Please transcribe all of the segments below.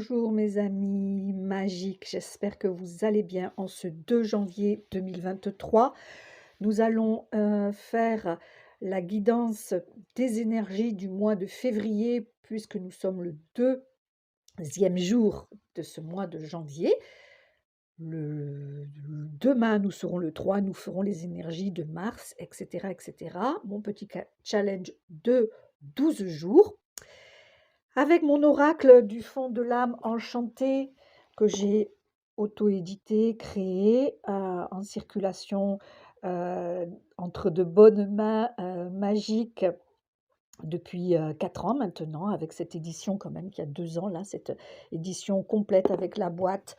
Bonjour mes amis magiques, j'espère que vous allez bien en ce 2 janvier 2023. Nous allons faire la guidance des énergies du mois de février puisque nous sommes le deuxième jour de ce mois de janvier. Demain, nous serons le 3, nous ferons les énergies de mars, etc. etc. Mon petit challenge de 12 jours. Avec mon oracle du fond de l'âme enchanté que j'ai auto-édité, créé en circulation entre de bonnes mains magiques depuis 4 ans maintenant, avec cette édition quand même qui a 2 ans, là, cette édition complète avec la boîte,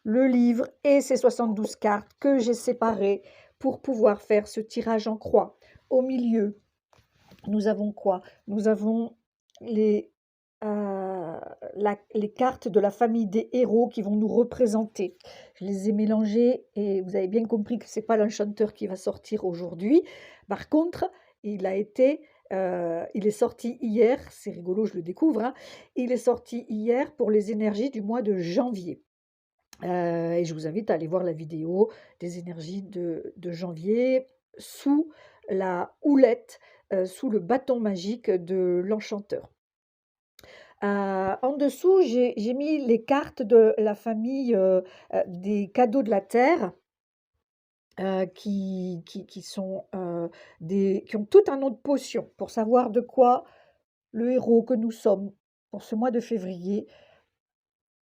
le livre et ces 72 cartes que j'ai séparées pour pouvoir faire ce tirage en croix. Au milieu, nous avons quoi? Nous avons les les cartes de la famille des héros qui vont nous représenter. Je les ai mélangées et vous avez bien compris que ce n'est pas l'enchanteur qui va sortir aujourd'hui. Par contre, il est sorti hier, c'est rigolo, je le découvre, hein. Il est sorti hier pour les énergies du mois de janvier. Et je vous invite à aller voir la vidéo des énergies de janvier sous la houlette, sous le bâton magique de l'enchanteur. En dessous, j'ai mis les cartes de la famille des cadeaux de la terre qui sont qui ont tout un nom de potion pour savoir de quoi le héros que nous sommes pour ce mois de février,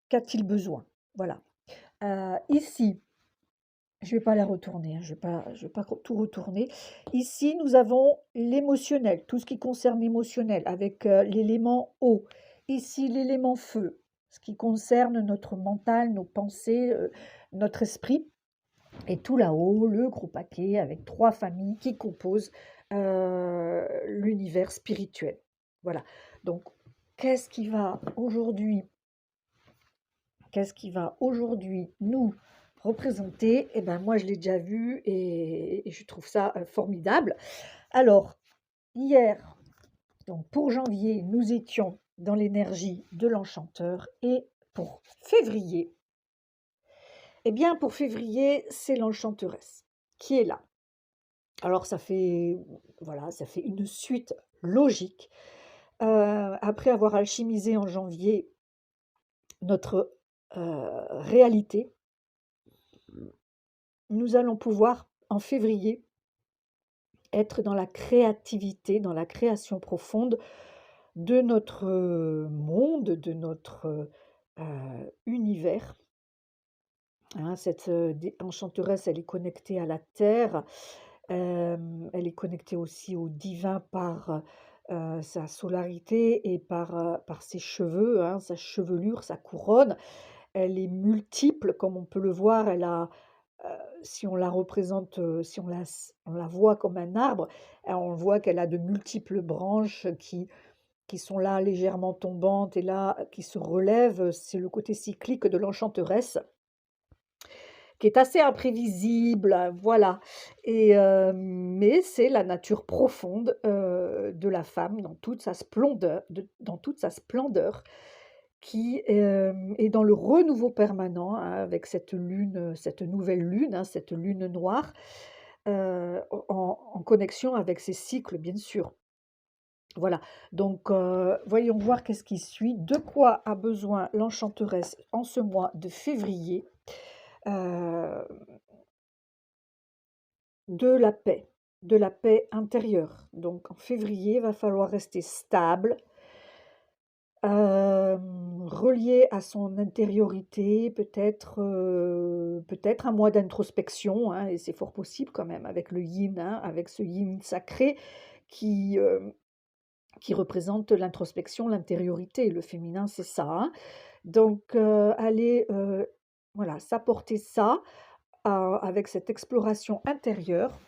qu'a-t-il besoin? Voilà. Ici, je ne vais pas la retourner, hein, je vais pas tout retourner. Ici, nous avons l'émotionnel, tout ce qui concerne l'émotionnel avec l'élément eau. Ici, l'élément feu, ce qui concerne notre mental, nos pensées, notre esprit. Et tout là-haut, le gros paquet avec 3 familles qui composent l'univers spirituel. Voilà. Donc, qu'est-ce qui va aujourd'hui nous représenter? Eh ben moi, je l'ai déjà vu et je trouve ça formidable. Alors, hier, donc pour janvier, nous étions dans l'énergie de l'enchanteur et pour février, eh bien pour février, c'est l'enchanteresse qui est là. Alors ça fait une suite logique. Après avoir alchimisé en janvier notre réalité, nous allons pouvoir en février être dans la créativité, dans la création profonde de notre monde, de notre univers. Hein, cette enchanteresse, elle est connectée à la terre, elle est connectée aussi au divin par sa solarité et par ses cheveux, hein, sa chevelure, sa couronne. Elle est multiple, comme on peut le voir. Elle a, si on la représente, si on la voit comme un arbre, on voit qu'elle a de multiples branches qui sont là légèrement tombantes et là qui se relèvent. C'est le côté cyclique de l'enchanteresse qui est assez imprévisible, voilà. Mais c'est la nature profonde de la femme dans toute sa splendeur, qui est dans le renouveau permanent, hein, avec cette lune, cette nouvelle lune, hein, cette lune noire, en connexion avec ses cycles, bien sûr. Voilà, donc voyons voir qu'est-ce qui suit. De quoi a besoin l'enchanteresse en ce mois de février? Heu, de la paix intérieure. Donc en février, il va falloir rester stable, relié à son intériorité, peut-être un mois d'introspection, hein, et c'est fort possible quand même avec le yin, hein, avec ce yin sacré qui, qui représente l'introspection, l'intériorité. Le féminin, c'est ça, hein. Donc aller, voilà, s'apporter ça, avec cette exploration intérieure.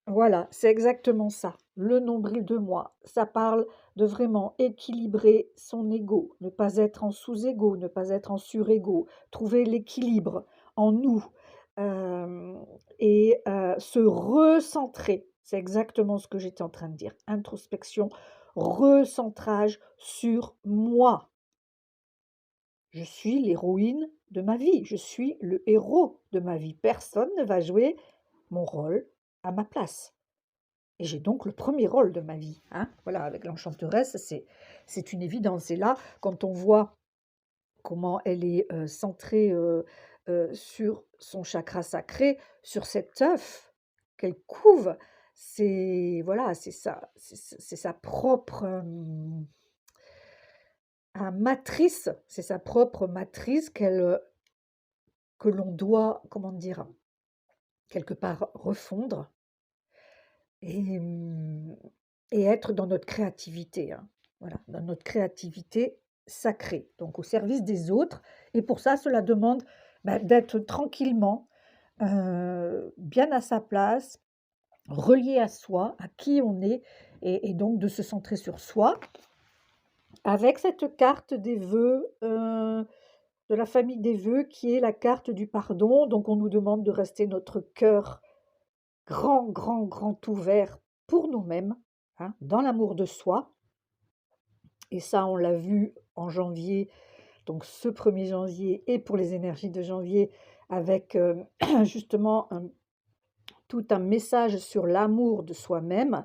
Voilà, c'est exactement ça. Le nombril de moi, ça parle de vraiment équilibrer son ego, ne pas être en sous-ego, ne pas être en sur-ego, trouver l'équilibre en nous, hem se recentrer. C'est exactement ce que j'étais en train de dire. Introspection, recentrage sur moi. Je suis l'héroïne de ma vie, je suis le héros de ma vie. Personne ne va jouer mon rôle à ma place. Et j'ai donc le premier rôle de ma vie, hein. Voilà, avec l'enchanteresse, c'est une évidence. Et là, quand on voit comment elle est, centrée, sur son chakra sacré, sur cet œuf qu'elle couve, c'est voilà, c'est sa propre, matrice, c'est sa propre matrice que l'on doit, comment dire? Quelque part refondre et et être dans notre créativité, hein. Voilà, dans notre créativité sacrée, donc au service des autres et pour ça, cela demande, d'être tranquillement, bien à sa place, relié à soi, à qui on est et donc de se centrer sur soi avec cette carte des vœux, de la famille des vœux qui est la carte du pardon. Donc on nous demande de rester notre cœur grand, grand, grand ouvert pour nous-mêmes, hein, dans l'amour de soi. Et ça, on l'a vu en janvier, donc ce 1er janvier et pour les énergies de janvier avec, justement tout un message sur l'amour de soi-même.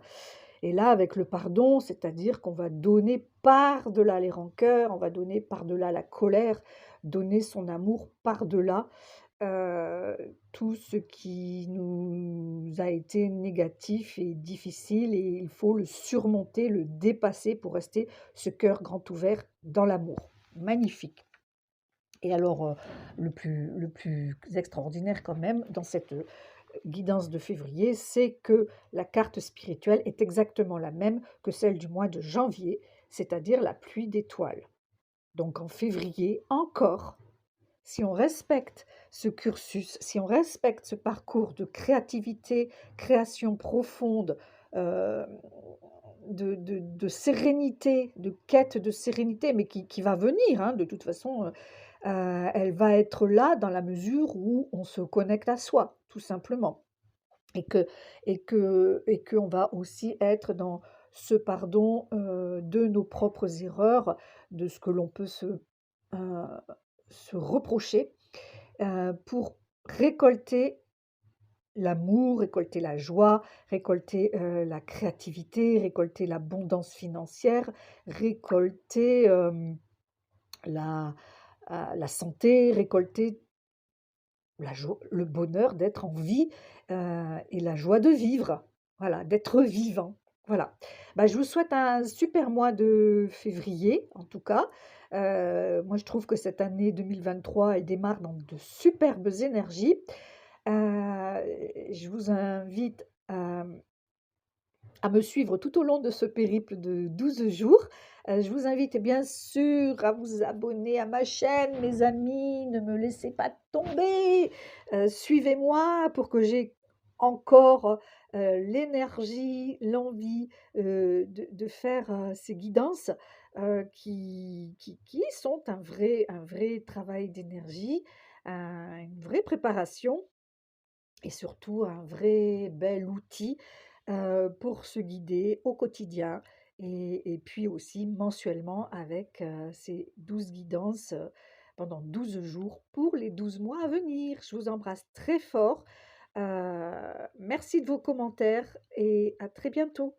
Et là, avec le pardon, c'est-à-dire qu'on va donner par-delà les rancœurs, on va donner par-delà la colère, donner son amour par-delà tout ce qui nous a été négatif et difficile et il faut le surmonter, le dépasser pour rester ce cœur grand ouvert dans l'amour. Magnifique. Et alors, le plus extraordinaire quand même dans cette, guidance de février, c'est que la carte spirituelle est exactement la même que celle du mois de janvier, c'est-à-dire la pluie d'étoiles. Donc en février, encore, si on respecte ce cursus, si on respecte ce parcours de créativité, création profonde, heu, de sérénité, de quête de sérénité, mais qui va venir, hein, de toute façon, elle va être là dans la mesure où on se connecte à soi, tout simplement. Et que et qu'on va aussi être dans ce pardon, de nos propres erreurs, de ce que l'on peut heu, se reprocher, pour récolter l'amour, récolter la joie, récolter, la créativité, récolter l'abondance financière, récolter, la, la santé, récolter le bonheur d'être en vie, et la joie de vivre, voilà, d'être vivant, voilà. Bah, je vous souhaite un super mois de février, en tout cas. Moi, je trouve que cette année 2023, elle démarre dans de superbes énergies. Je vous invite à me suivre tout au long de ce périple de 12 jours. Je vous invite bien sûr à vous abonner à ma chaîne, mes amis, ne me laissez pas tomber. Suivez-moi pour que j'ai encore, l'énergie, l'envie, de faire, ces guidances, qui sont un vrai travail d'énergie, une vraie préparation et surtout un vrai bel outil, pour se guider au quotidien et puis aussi mensuellement avec, ces 12 guidances, pendant 12 jours pour les 12 mois à venir. Je vous embrasse très fort, merci de vos commentaires et à très bientôt.